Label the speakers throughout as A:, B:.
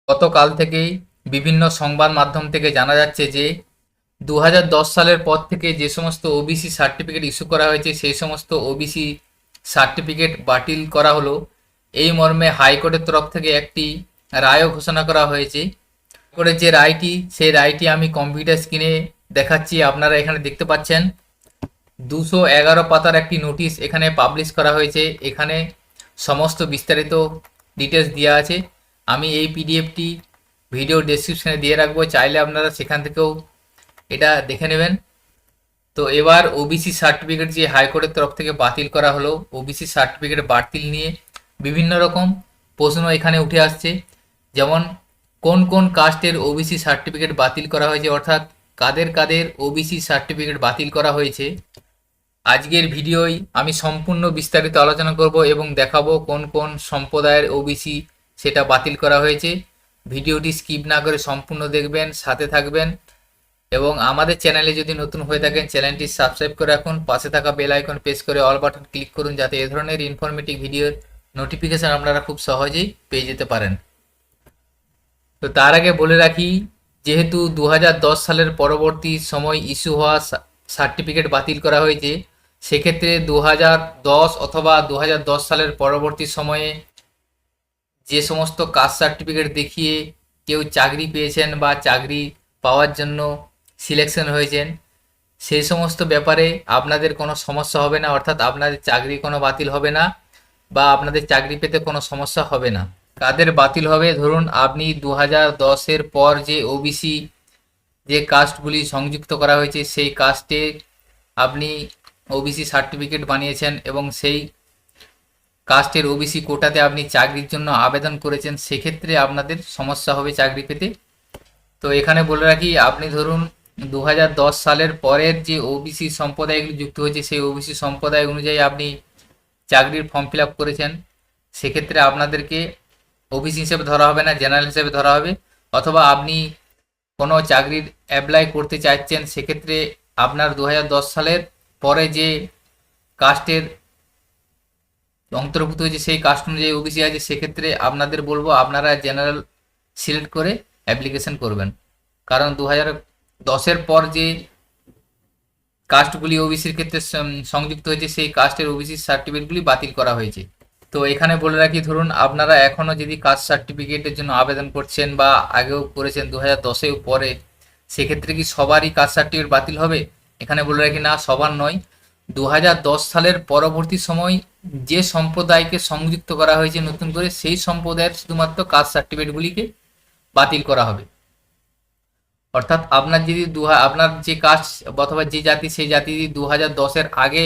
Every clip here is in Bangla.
A: গতকাল থেকেই বিভিন্ন সংবাদ মাধ্যম থেকে জানা যাচ্ছে যে 2010 সালের পর থেকে যে সমস্ত ওবিসি সার্টিফিকেট ইস্যু করা হয়েছে সেই সমস্ত ওবিসি সার্টিফিকেট বাতিল করা হলো। এই মর্মে হাইকোর্টের তরফ থেকে একটি রায়ও ঘোষণা করা হয়েছে। করে যে রায়টি সেই রায়টি আমি কম্পিউটার স্ক্রিনে দেখাচ্ছি, আপনারা এখানে দেখতে পাচ্ছেন 211 পাতার একটি নোটিশ এখানে পাবলিশ করা হয়েছে। এখানে সমস্ত বিস্তারিত ডিটেলস দেওয়া আছে। আমি এই পিডিএফটি ভিডিও ডেসক্রিপশনে দিয়ে রাখবো, চাইলে আপনারা সেখান থেকেও এটা দেখে নেবেন। তো এবার ওবিসি সার্টিফিকেট যে হাইকোর্টের তরফ থেকে বাতিল করা হলো, ওবিসি সার্টিফিকেট বাতিল নিয়ে বিভিন্ন রকম প্রশ্ন এখানে উঠে আসছে। যেমন কোন কোন কাস্টের ওবিসি সার্টিফিকেট বাতিল করা হয়েছে, অর্থাৎ কাদের কাদের ওবিসি সার্টিফিকেট বাতিল করা হয়েছে। আজকের ভিডিওয় আমি সম্পূর্ণ বিস্তারিত আলোচনা করব এবং দেখাবো কোন কোন সম্প্রদায়ের ওবিসি সেটা বাতিল করা হয়েছে। ভিডিওটি স্কিপ না করে সম্পূর্ণ দেখবেন, সাথে থাকবেন এবং আমাদের চ্যানেলে যদি নতুন হয়ে থাকেন চ্যানেলটি সাবস্ক্রাইব করে রাখুন। পাশে থাকা বেল আইকন প্রেস করে অল বাটন ক্লিক করুন, যাতে এ ধরনের ইনফরমেটিভ ভিডিওর নোটিফিকেশন আপনারা খুব সহজেই পেয়ে যেতে পারেন। তো তার আগে বলে রাখি, যেহেতু 2010 সালের পরবর্তী সময় ইস্যু হওয়া সার্টিফিকেট বাতিল করা হয়েছে, সেক্ষেত্রে 2010 অথবা 2010 সালের পরবর্তী সময়ে যে সমস্ত কাস্ট সার্টিফিকেট দেখিয়ে কেউ চাকরি পেয়েছেন বা চাকরি পাওয়ার জন্য সিলেকশন হয়েছেন, সেই সমস্ত ব্যাপারে আপনাদের কোনো সমস্যা হবে না, অর্থাৎ আপনাদের চাকরি কোনো বাতিল হবে না বা আপনাদের চাকরি পেতে কোনো সমস্যা হবে না। কাদের বাতিল হবে, ধরুন আপনি 2010-এর পর যে ওবিসি যে কাস্টগুলি সংযুক্ত করা হয়েছে সেই কাস্টে আপনি ওবিসি সার্টিফিকেট বানিয়েছেন এবং সেই কাস্টের ওবিসি কোটাতে আপনি চাকরির জন্য আবেদন করেছেন, সেক্ষেত্রে আপনাদের সমস্যা হবে চাকরি পেতে। তো এখানে বলে রাখি, আপনি ধরুন 2010 সালের পরের যে ওবিসি সম্প্রদায়গুলি যুক্ত হয়েছে সেই ওবিসি সম্প্রদায় অনুযায়ী আপনি চাকরির ফর্ম ফিল আপ করেছেন, সেক্ষেত্রে আপনাদেরকে ওবিসি হিসেবে ধরা হবে না, জেনারেল হিসেবে ধরা হবে। অথবা আপনি কোনো চাকরির অ্যাপ্লাই করতে চাইছেন, সেক্ষেত্রে আপনার 2010 সালের পরে যে কাস্টের অন্তর্ভুক্ত হয়েছে সেই কাস্ট অনুযায়ী ওবিসি আছে, সেক্ষেত্রে আপনাদের বলবো আপনারা জেনারেল সিলেক্ট করে অ্যাপ্লিকেশন করবেন। কারণ 2010-এর পর যে কাস্টগুলি ওবিসির ক্ষেত্রে সংযুক্ত হয়েছে সেই কাস্টের ওবিসি সার্টিফিকেটগুলি বাতিল করা হয়েছে। তো এখানে বলে রাখি, ধরুন আপনারা এখনও যদি কাস্ট সার্টিফিকেটের জন্য আবেদন করছেন বা আগেও করেছেন 2010-এ পরে, সেক্ষেত্রে কি সবারই কাস্ট সার্টিফিকেট বাতিল হবে? এখানে বলে রাখি, না, সবার নয়। 2010 সালের পরবর্তী সময় যে সম্প্রদায়কে সংযুক্ত করা হয়েছে নতুন করে, সেই সম্প্রদায়ের শুধুমাত্র কাস্ট সার্টিফিকেটগুলিকে বাতিল করা হবে। অর্থাৎ আপনার যদি আপনার যে কাস্ট অথবা যে জাতি, সেই জাতি যদি 2010-এর আগে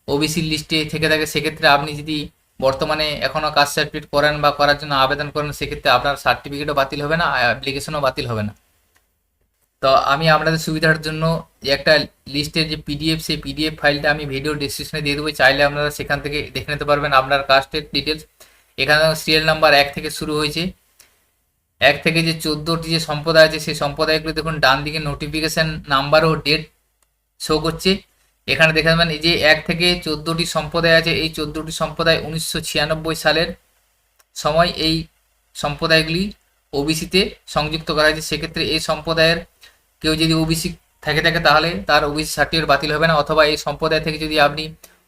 A: ওবিসি লিস্টে থেকে থাকে, সেক্ষেত্রে আপনি যদি বর্তমানে এখনও কাস্ট সার্টিফিকেট করেন বা করার জন্য আবেদন করেন, সেক্ষেত্রে আপনার সার্টিফিকেটও বাতিল হবে না, অ্যাপ্লিকেশনও বাতিল হবে না। তো আমি আপনাদের সুবিধার জন্য একটা লিস্টের যে পিডিএফ, সেই পিডিএফ ফাইলটা আমি ভিডিও ডিসক্রিপশনে দিয়ে দেবো, চাইলে আপনারা সেখান থেকে দেখে নিতে পারবেন আপনার কাস্টের ডিটেলস। এখানে সিরিয়াল নাম্বার 1 থেকে শুরু হয়েছে, 1 থেকে যে 14টি যে সম্প্রদায় আছে সেই সম্প্রদায়গুলো দেখুন ডান দিকে নোটিফিকেশন নাম্বার ও ডেট শো করছে। এখানে দেখে নেবেন এই যে 1 থেকে 14টি সম্প্রদায় আছে, এই 14টি সম্প্রদায় 1996 সালের সময় এই সম্প্রদায়গুলি ওবিসিতে সংযুক্ত করা হয়েছে। সেক্ষেত্রে এই সম্প্রদায়ের কেউ যদি ওবিসি থাকে তাহলে তার ওবিসি সার্টিফিকেট বাতিল হবে না। অথবা এই সম্প্রদায় থেকে যদি আপনি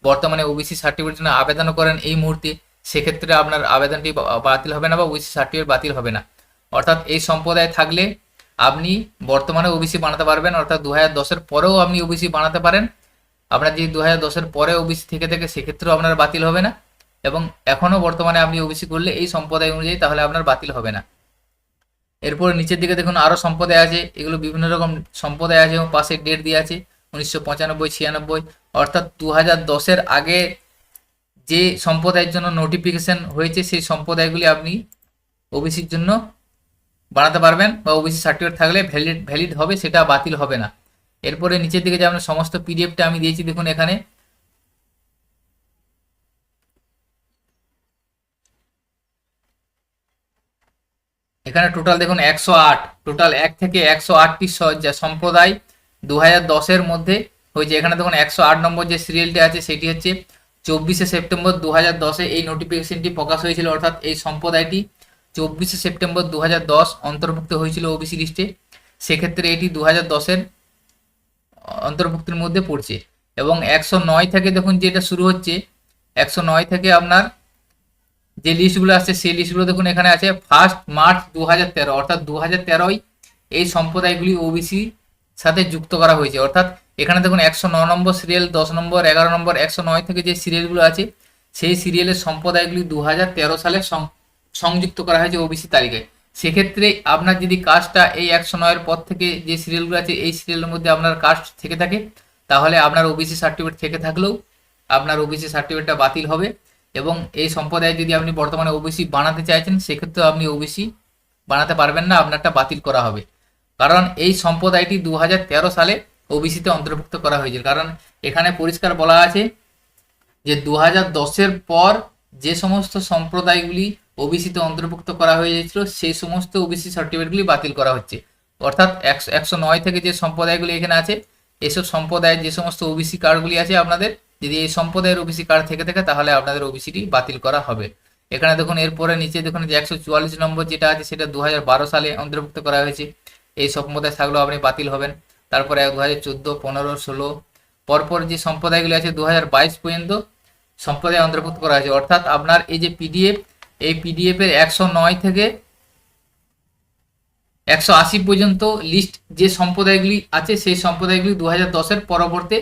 A: বর্তমানে ওবিসি সার্টিফিকেটের জন্য আবেদন করেন এই মুহূর্তে, সেক্ষেত্রে আপনার আবেদনটি বাতিল হবে না বা ওবিসি সার্টিফিকেট বাতিল হবে না। অর্থাৎ এই সম্প্রদায় থাকলে আপনি বর্তমানে ওবিসি বানাতে পারবেন, অর্থাৎ 2010-এর পরেও আপনি ওবিসি বানাতে পারেন। আপনার যদি 2010-এর পরে ওবিসি থেকে থাকে, সেক্ষেত্রেও আপনার বাতিল হবে না, এবং এখনও বর্তমানে আপনি ওবিসি করলে এই সম্প্রদায় অনুযায়ী তাহলে আপনার বাতিল হবে না। এরপর নিচের দিকে দেখুন আরও সম্প্রদায় আছে, এগুলো বিভিন্ন রকম সম্প্রদায় আছে এবং পাশে ডেট দিয়ে আছে 1995, 96। অর্থাৎ 2010-এর আগে যে সম্প্রদায়ের জন্য নোটিফিকেশন হয়েছে সেই সম্প্রদায়গুলি আপনি ওবিসির জন্য বানাতে পারবেন বা ওবিসি সার্টিফিকেট থাকলে ভ্যালিড হবে, সেটা বাতিল হবে না। এরপরে নিচের দিকে যে আপনার সমস্ত পিডিএফটা আমি দিয়েছি দেখুন, এখানে এখানে টোটাল দেখুন 108, টোটাল 1 থেকে 108টি সম্প্রদায় 2010-এর মধ্যে হয়েছে। এখানে দেখুন 108 নম্বর যে সিরিয়ালটি আছে সেটি হচ্ছে 24শে সেপ্টেম্বর 2010-এ এই নোটিফিকেশনটি প্রকাশ হয়েছিল, অর্থাৎ এই সম্প্রদায়টি 24 সেপ্টেম্বর 2010 অন্তর্ভুক্ত হয়েছিল ওবিসি লিস্টে, সেক্ষেত্রে এটি 2010-এর অন্তর্ভুক্তির মধ্যে পড়ছে। এবং 109 থেকে দেখুন যেটা শুরু হচ্ছে, 109 থেকে আপনার যে লিস্টগুলো আসছে সেই লিস্টগুলো দেখুন এখানে আছে 1 মার্চ 2013, অর্থাৎ 2013-ই এই সম্প্রদায়গুলি ওবিসি সাথে যুক্ত করা হয়েছে। অর্থাৎ এখানে দেখুন 109 নম্বর সিরিয়াল, 10 নম্বর, 11 নম্বর, 109 থেকে যে সিরিয়ালগুলো আছে সেই সিরিয়ালের সম্প্রদায়গুলি 2013 সালে সংযুক্ত করা হয়েছে ওবিসি তালিকায়। সেক্ষেত্রে আপনার যদি কাস্টটা এই 109-এর পর থেকে যে সিরিয়ালগুলো আছে এই সিরিয়ালের মধ্যে আপনার কাস্ট থেকে থাকে, তাহলে আপনার ওবিসি সার্টিফিকেট থেকে থাকলেও আপনার ওবিসি সার্টিফিকেটটা বাতিল হবে। এবং এই সম্প্রদায় যদি আপনি বর্তমানে ওবিসি বানাতে চাইছেন, সেক্ষেত্রে আপনি ওবিসি বানাতে পারবেন না, আপনারটা বাতিল করা হবে। কারণ এই সম্প্রদায়টি 2013 সালে ওবিসিতে অন্তর্ভুক্ত করা হয়েছিল। কারণ এখানে পরিষ্কার বলা আছে যে 2010-এর পর যে সমস্ত সম্প্রদায়গুলি ওবিসিতে অন্তর্ভুক্ত করা হয়েছিল সেই সমস্ত ওবিসি সার্টিফিকেটগুলি বাতিল করা হচ্ছে। অর্থাৎ 109 থেকে যে সম্প্রদায়গুলি এখানে আছে, এসব সম্প্রদায়ের যে সমস্ত ওবিসি কার্ডগুলি আছে আপনাদের, যদি এই সম্প্রদায়ের ওবিসি কার্ড থেকে থাকে তাহলে আপনাদের ওবিসিটি বাতিল করা হবে। এখানে দেখুন এরপরে নিচে দেখুন যে 144 নম্বর যেটা আছে সেটা 2012 সালে অন্তর্ভুক্ত করা হয়েছে, এই সম্প্রদায় থাকলেও আপনি বাতিল হবেন। তারপরে 2014, 15, 16 পরপর যে সম্প্রদায়গুলি আছে 2022 পর্যন্ত সম্প্রদায় অন্তর্ভুক্ত করা হয়েছে। অর্থাৎ আপনার এই যে পিডিএফ, এই পিডিএফের 109 থেকে 180 পর্যন্ত লিস্ট যে সম্প্রদায়গুলি আছে সেই সম্প্রদায়গুলি 2010-এর পরবর্তী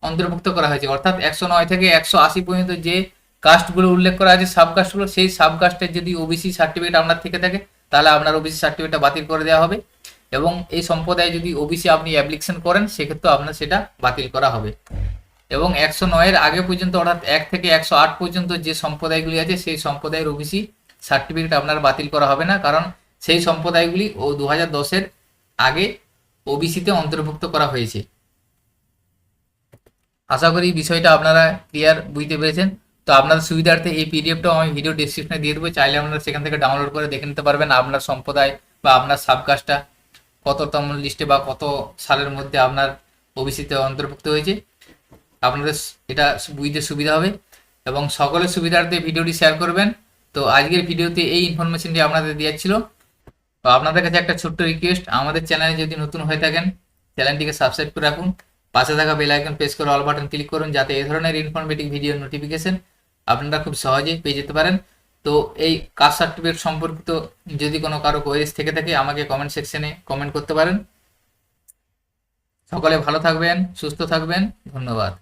A: অন্তর্ভুক্ত করা হয়েছে। অর্থাৎ 109 থেকে 180 পর্যন্ত যে কাস্টগুলো উল্লেখ করা আছে, সাবকাস্টগুলো, সেই সাবকাস্টের যদি ওবিসি সার্টিফিকেট আপনার থেকে থাকে তাহলে আপনার ওবিসি সার্টিফিকেটটা বাতিল করে দেওয়া হবে। এবং এই সম্প্রদায়ে যদি ওবিসি আপনি অ্যাপ্লিকেশন করেন সেক্ষেত্রে আপনার সেটা বাতিল করা হবে। এবং 109-এর আগে পর্যন্ত অর্থাৎ 1 থেকে 108 পর্যন্ত যে সম্প্রদায়গুলি আছে সেই সম্প্রদায়ের ওবিসি সার্টিফিকেট আপনার বাতিল করা হবে না, কারণ সেই সম্প্রদায়গুলি 2010-এর আগে ওবিসিতে অন্তর্ভুক্ত করা হয়েছে। আশা করি বিষয়টা আপনারা ক্লিয়ার বুঝতে পেরেছেন। তো আপনাদের সুবিধার্থে এই পিডিএফটাও আমি ভিডিও ডেসক্রিপশনে দিয়ে দেবো, চাইলে আপনারা সেখান থেকে ডাউনলোড করে দেখে নিতে পারবেন আপনার সম্প্রদায় বা আপনার সাবকাস্টটা কততম লিস্টে বা কত সালের মধ্যে আপনার ওবিসিতে অন্তর্ভুক্ত হয়েছে। আপনাদের এটা বুঝতে সুবিধা হবে এবং সকলের সুবিধার্থে ভিডিওটি শেয়ার করবেন। তো আজকের ভিডিওতে এই ইনফরমেশনটি আপনাদের দেওয়ার ছিল। তো আপনাদের কাছে একটা ছোট্ট রিকোয়েস্ট, আমাদের চ্যানেলে যদি নতুন হয়ে থাকেন চ্যানেলটিকে সাবস্ক্রাইব করে রাখুন, পাশে থাকা বেল আইকন প্রেস করে অল বাটন ক্লিক করুন, যাতে এই ধরনের ইনফরমেটিভ ভিডিওর নোটিফিকেশন আপনারা খুব সহজেই পেয়ে যেতে পারেন। তো এই কাস্ট সার্টিফিকেট সম্পর্কিত যদি কোনো কারো কোয়েরিজ থেকে থাকে আমাকে কমেন্ট সেকশনে কমেন্ট করতে পারেন। সকলে ভালো থাকবেন, সুস্থ থাকবেন, ধন্যবাদ।